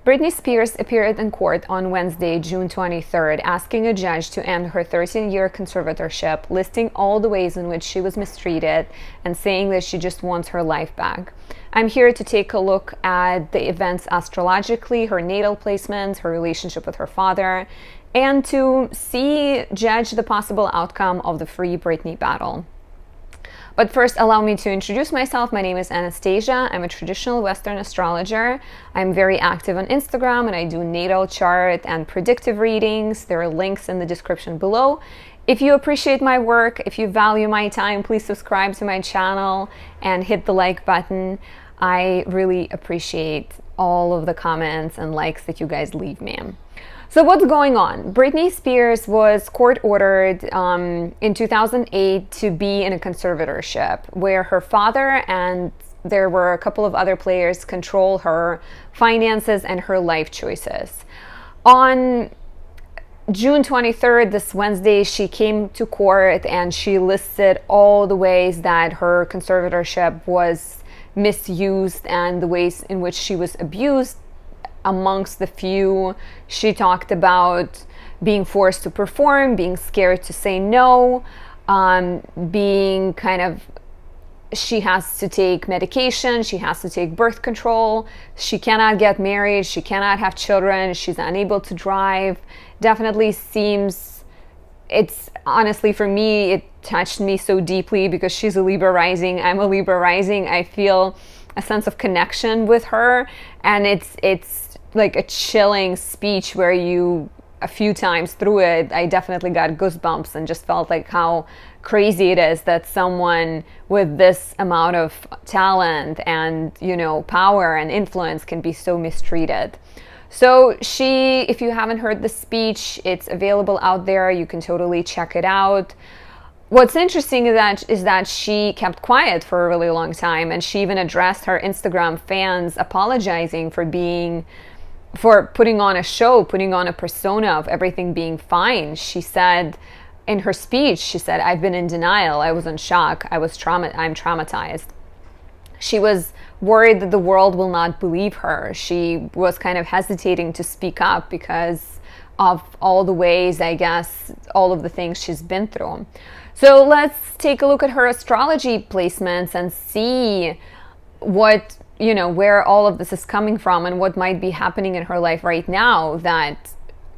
Britney Spears appeared in court on Wednesday, June 23rd, asking a judge to end her 13-year conservatorship, listing all the ways in which she was mistreated and saying that she just wants her life back. I'm here to take a look at the events astrologically, her natal placements, her relationship with her father, and to judge the possible outcome of the Free Britney battle. But first, allow me to introduce myself. My name is Anastasia. I'm a traditional Western astrologer. I'm very active on Instagram and I do natal chart and predictive readings. There are links in the description below. If you appreciate my work, if you value my time, please subscribe to my channel and hit the like button. I really appreciate all of the comments and likes that you guys leave me. So what's going on? Britney Spears was court-ordered in 2008 to be in a conservatorship where her father and there were a couple of other players control her finances and her life choices. On June 23rd, this Wednesday, she came to court and she listed all the ways that her conservatorship was misused and the ways in which she was abused. Amongst the few, she talked about being forced to perform, being scared to say no, she has to take medication, she has to take birth control, she cannot get married, she cannot have children, she's unable to drive. Definitely seems, it's honestly for me, it touched me so deeply because she's a Libra rising, I'm a Libra rising. I feel a sense of connection with her, and it's like a chilling speech where a few times through it, I definitely got goosebumps and just felt like how crazy it is that someone with this amount of talent and, power and influence can be so mistreated. So if you haven't heard the speech, it's available out there. You can totally check it out. What's interesting is that she kept quiet for a really long time, and she even addressed her Instagram fans apologizing for putting on a show, putting on a persona of everything being fine. She said in her speech, I've been in denial, I was in shock, I'm traumatized. She was worried that the world will not believe her. She was kind of hesitating to speak up because of all the ways, I guess, all of the things she's been through. So let's take a look at her astrology placements and see where all of this is coming from and what might be happening in her life right now that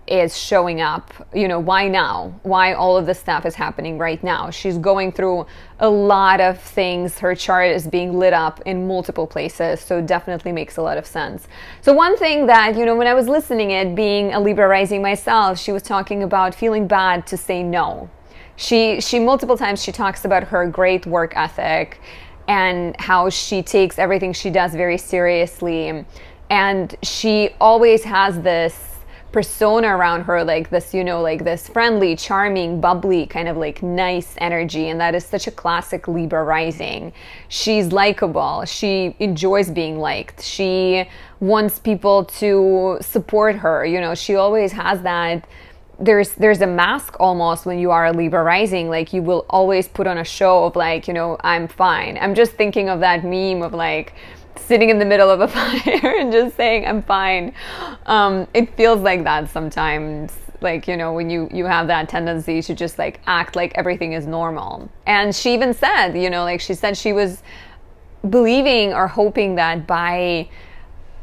is showing up. Why now? Why all of this stuff is happening right now? She's going through a lot of things. Her chart is being lit up in multiple places, so it definitely makes a lot of sense. So one thing that, when I was listening it, being a Libra rising myself, she was talking about feeling bad to say no. She multiple times she talks about her great work ethic and how she takes everything she does very seriously. And she always has this persona around her, like this, this friendly, charming, bubbly, kind of like nice energy. And that is such a classic Libra rising. She's likable. She enjoys being liked. She wants people to support her. She always has that. There's a mask almost when you are a Libra rising, like you will always put on a show of like, I'm fine. I'm just thinking of that meme of like sitting in the middle of a fire and just saying I'm fine. It feels like that sometimes, like, when you have that tendency to just like act like everything is normal. And she even said, she said she was believing or hoping that by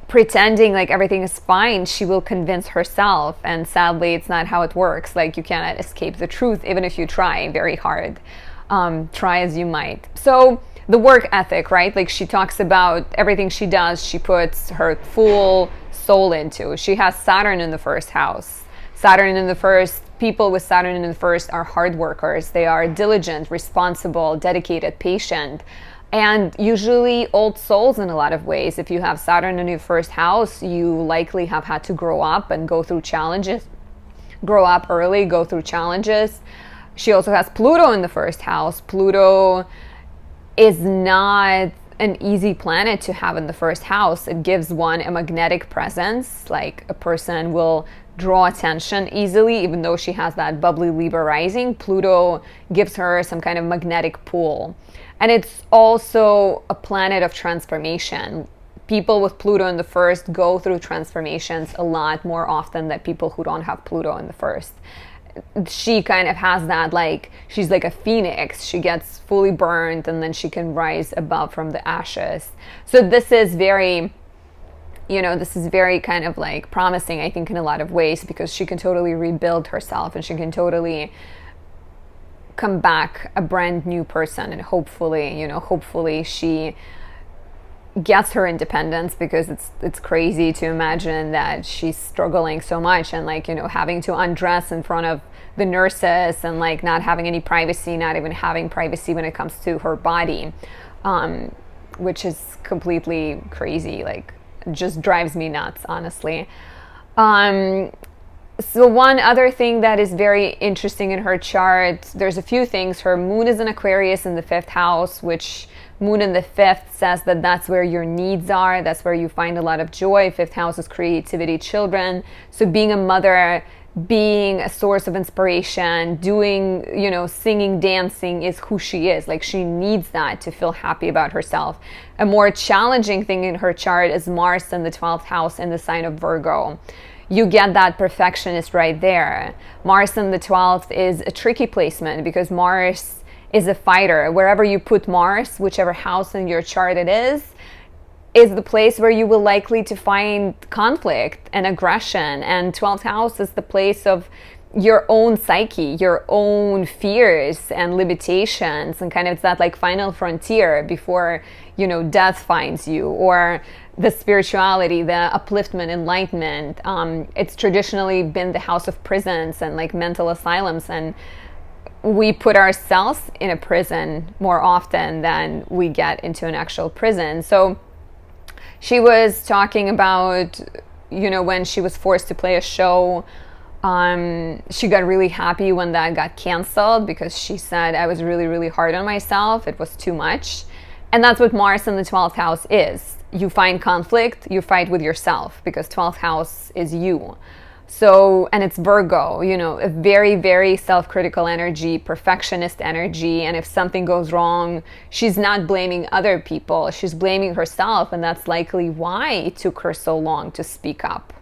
pretending like everything is fine, she will convince herself. And sadly, it's not how it works. Like, you cannot escape the truth, even if you try very hard. Try as you might. So the work ethic, right? Like, she talks about everything she does, she puts her full soul into. She has Saturn in the first house. People with Saturn in the first are hard workers. They are diligent, responsible, dedicated, patient. And usually old souls in a lot of ways. If you have Saturn in your first house, you likely have had to grow up and go through challenges. Grow up early, go through challenges. She also has Pluto in the first house. Pluto is not an easy planet to have in the first house. It gives one a magnetic presence, like a person will draw attention easily, even though she has that bubbly Libra rising. Pluto gives her some kind of magnetic pull. And it's also a planet of transformation. people with Pluto in the first go through transformations a lot more often than people who don't have Pluto in the first. She kind of has that, like, she's like a phoenix. She gets fully burned and then she can rise above from the ashes. So this is very, this is very kind of like promising, I think, in a lot of ways, because she can totally rebuild herself and she can totally come back a brand new person. And hopefully she gets her independence, because it's crazy to imagine that she's struggling so much and having to undress in front of the nurses and not having any privacy, not even having privacy when it comes to her body, which is completely crazy. Just drives me nuts, honestly. So one other thing that is very interesting in her chart, there's a few things. Her moon is in Aquarius in the 5th house, which moon in the 5th says that that's where your needs are. That's where you find a lot of joy. 5th house is creativity, children. So being a mother, being a source of inspiration, doing, singing, dancing is who she is. She needs that to feel happy about herself. A more challenging thing in her chart is Mars in the 12th house in the sign of Virgo. You get that perfectionist right there. Mars in the 12th is a tricky placement, because Mars is a fighter. Wherever you put Mars, whichever house in your chart it is the place where you will likely to find conflict and aggression. And 12th house is the place of your own psyche, your own fears and limitations, and kind of it's that final frontier before death finds you, or the spirituality, the upliftment, enlightenment. It's traditionally been the house of prisons and mental asylums, and we put ourselves in a prison more often than we get into an actual prison. So she was talking about, when she was forced to play a show, she got really happy when that got canceled, because she said, I was really, really hard on myself. It was too much. And that's what Mars in the 12th house is. You find conflict, you fight with yourself, because 12th house is you. So, and it's Virgo, a very, very self-critical energy, perfectionist energy. And if something goes wrong, she's not blaming other people, she's blaming herself. And that's likely why it took her so long to speak up.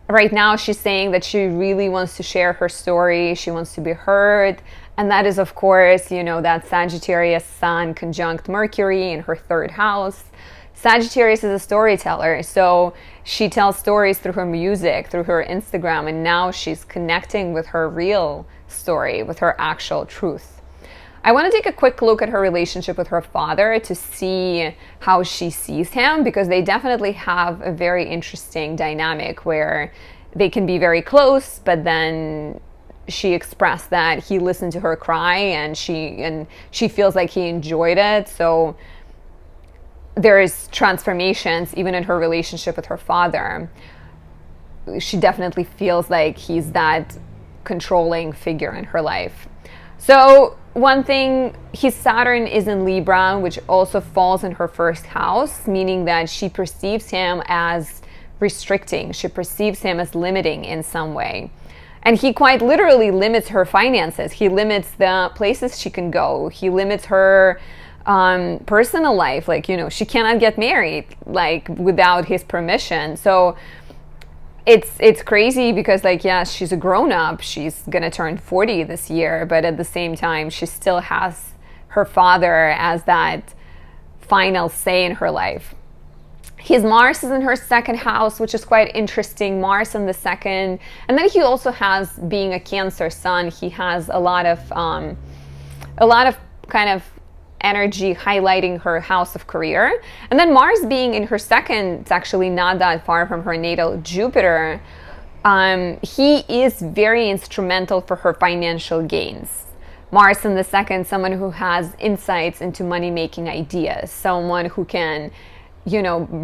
Right now, she's saying that she really wants to share her story. She wants to be heard. And that is, of course, that Sagittarius Sun conjunct Mercury in her 3rd house. Sagittarius is a storyteller, so she tells stories through her music, through her Instagram, and now she's connecting with her real story, with her actual truth. I want to take a quick look at her relationship with her father to see how she sees him, because they definitely have a very interesting dynamic where they can be very close, but then she expressed that he listened to her cry and she feels like he enjoyed it. So there is transformations even in her relationship with her father. She definitely feels like he's that controlling figure in her life. So one thing, his Saturn is in Libra, which also falls in her 1st house, meaning that she perceives him as restricting. She perceives him as limiting in some way. And he quite literally limits her finances. He limits the places she can go. He limits her personal life. She cannot get married without his permission. So it's crazy, because yes, she's a grown-up. She's gonna turn 40 this year, but at the same time, she still has her father as that final say in her life. His Mars is in her 2nd house, which is quite interesting. Mars in the 2nd, and then he also has, being a Cancer sun, he has a lot of kind of energy highlighting her house of career. And then Mars being in her 2nd, it's actually not that far from her natal Jupiter. He is very instrumental for her financial gains. Mars in the 2nd, someone who has insights into money-making ideas, someone who can,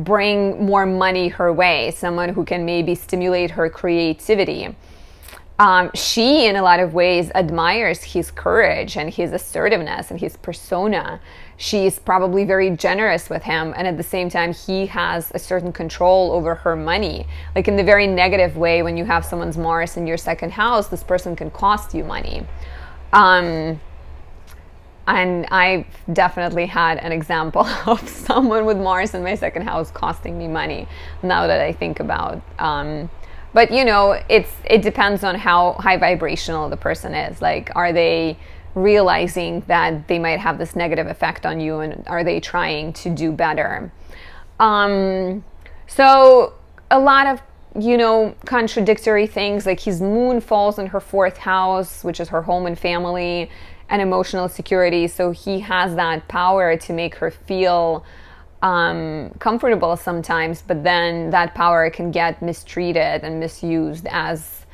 bring more money her way, someone who can maybe stimulate her creativity. She, in a lot of ways, admires his courage and his assertiveness and his persona. She's probably very generous with him, and at the same time, he has a certain control over her money. In the very negative way, when you have someone's Mars in your 2nd house, this person can cost you money. And I've definitely had an example of someone with Mars in my second house costing me money, now that I think about. But you know, it depends on how high vibrational the person is. Like, are they realizing that they might have this negative effect on you, and are they trying to do better? So a lot of, you know, contradictory things, like his moon falls in her fourth house, which is her home and family and emotional security. So he has that power to make her feel comfortable sometimes, but then that power can get mistreated and misused, as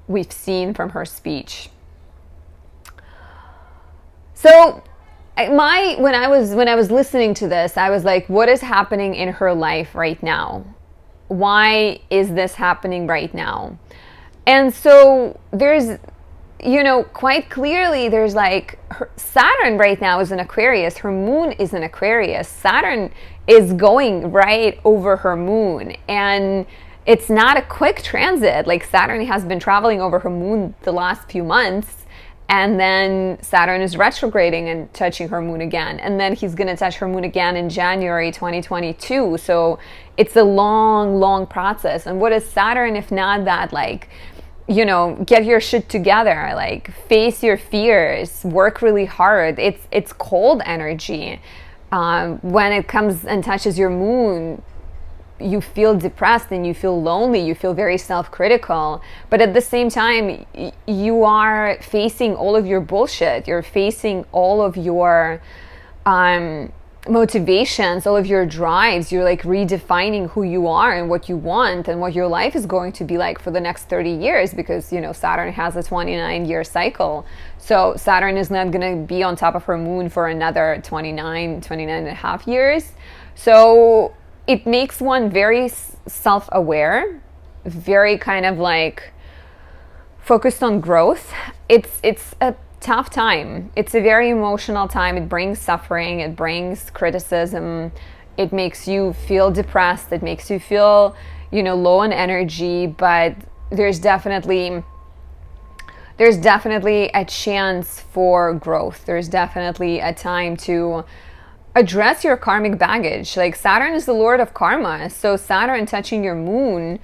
we've seen from her speech. So when I was listening to this, I was like, what is happening in her life right now? Why is this happening right now? And so there's, you know, quite clearly there's like Saturn right now is in Aquarius. Her moon is in Aquarius. Saturn is going right over her moon. And it's not a quick transit. Like, Saturn has been traveling over her moon the last few months. And then Saturn is retrograding and touching her moon again. And then he's going to touch her moon again in January 2022. So it's a long, long process. And what is Saturn if not that, like, you know, get your shit together, like face your fears, work really hard. It's cold energy. When it comes and touches your moon, you feel depressed and you feel lonely, you feel very self-critical, but at the same time you are facing all of your bullshit, you're facing all of your motivations, all of your drives. You're like redefining who you are and what you want and what your life is going to be like for the next 30 years, because, you know, Saturn has a 29-year cycle. So Saturn is not going to be on top of her moon for another 29 and a half years. So it makes one very self-aware, very kind of like focused on growth. It's a tough time. It's a very emotional time. It brings suffering. It brings criticism. It makes you feel depressed. It makes you feel, you know, low on energy. But there's definitely a chance for growth. There's definitely a time to address your karmic baggage. Like, Saturn is the lord of karma. So Saturn touching your moon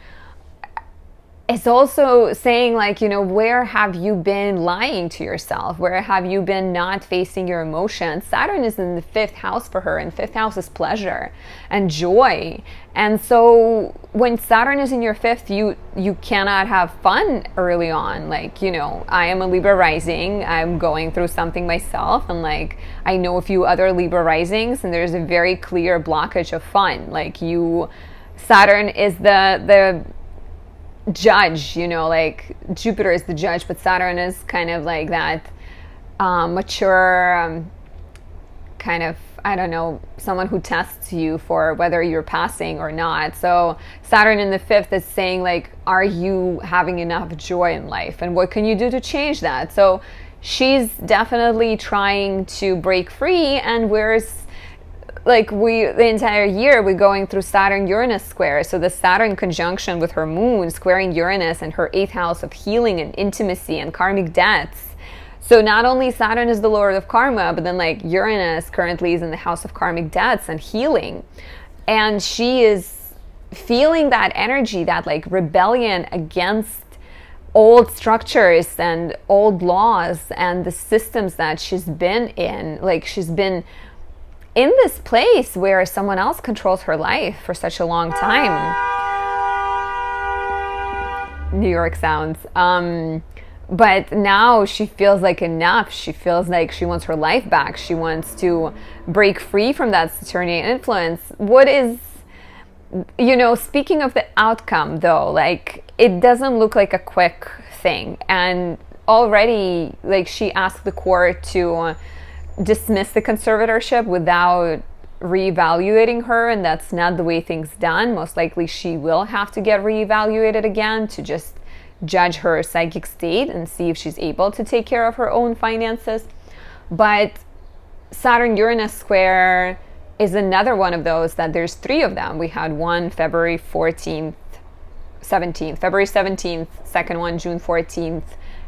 is also saying, like, you know, where have you been lying to yourself? Where have you been not facing your emotions? Saturn is in the fifth house for her, and fifth house is pleasure and joy. And so when Saturn is in your fifth, you cannot have fun early on. Like, you know, I am a Libra rising. I'm going through something myself, and like, I know a few other Libra risings, and there's a very clear blockage of fun. Like, Saturn is the judge, you know, like Jupiter is the judge, but Saturn is kind of like that mature kind of, I don't know, someone who tests you for whether you're passing or not. So Saturn in the fifth is saying, like, are you having enough joy in life, and what can you do to change that? So she's definitely trying to break free, and the entire year we're going through Saturn-Uranus square. So the Saturn conjunction with her moon squaring Uranus and her eighth house of healing and intimacy and karmic debts. So not only Saturn is the lord of karma, but then like Uranus currently is in the house of karmic debts and healing. And she is feeling that energy, that like rebellion against old structures and old laws and the systems that she's been in. Like, she's been in this place where someone else controls her life for such a long time. New York sounds. But now she feels like enough. She feels like she wants her life back. She wants to break free from that Saturnian influence. What is, you know, speaking of the outcome though, like, it doesn't look like a quick thing. And already, like, she asked the court to dismiss the conservatorship without reevaluating her, and that's not the way things done. Most likely she will have to get reevaluated again to just judge her psychic state and see if she's able to take care of her own finances. But Saturn-Uranus square is another one of those that there's three of them. We had one February 17th, second one June 14th,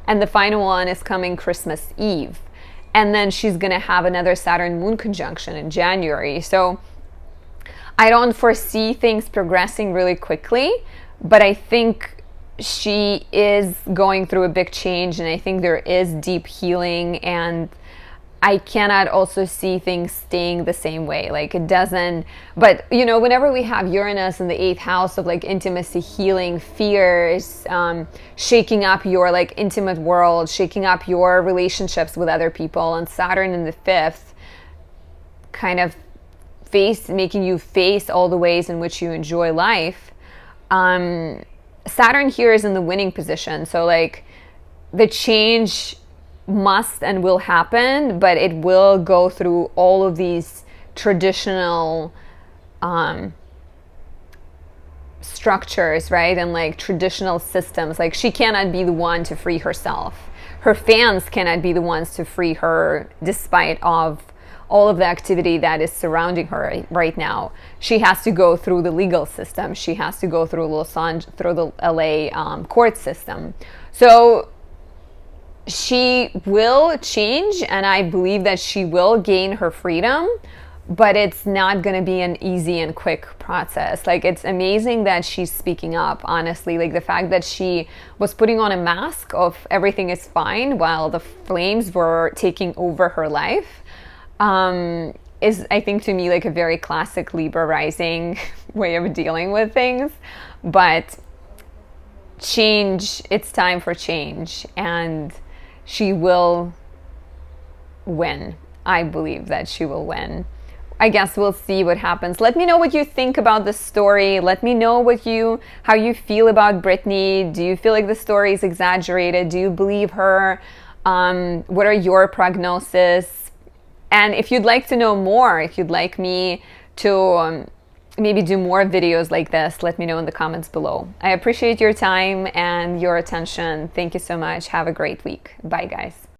and the final one is coming Christmas Eve. and then she's going to have another Saturn moon conjunction in January. So I don't foresee things progressing really quickly, but I think she is going through a big change, and I think there is deep healing, and I cannot also see things staying the same way. Like, it doesn't, but you know, whenever we have Uranus in the 8th house of like intimacy, healing, fears, shaking up your like intimate world, shaking up your relationships with other people, and Saturn in the 5th, kind of making you face all the ways in which you enjoy life. Saturn here is in the winning position. So like the change must and will happen, but it will go through all of these traditional structures, right? And like traditional systems. Like, she cannot be the one to free herself. Her fans cannot be the ones to free her, despite of all of the activity that is surrounding her right now. She has to go through the legal system. She has to go through the LA court system. So she will change, and I believe that she will gain her freedom, but it's not going to be an easy and quick process. Like, it's amazing that she's speaking up, honestly. Like, the fact that she was putting on a mask of everything is fine while the flames were taking over her life, is, I think, to me, like a very classic Libra rising way of dealing with things. But change, it's time for change, and she will win. I believe that she will win. I guess we'll see what happens. Let me know what you think about the story. Let me know how you feel about Britney. Do you feel like the story is exaggerated? Do you believe her? What are your prognoses? And if you'd like to know more, if you'd like me to maybe do more videos like this, let me know in the comments below. I appreciate your time and your attention. Thank you so much. Have a great week. Bye, guys.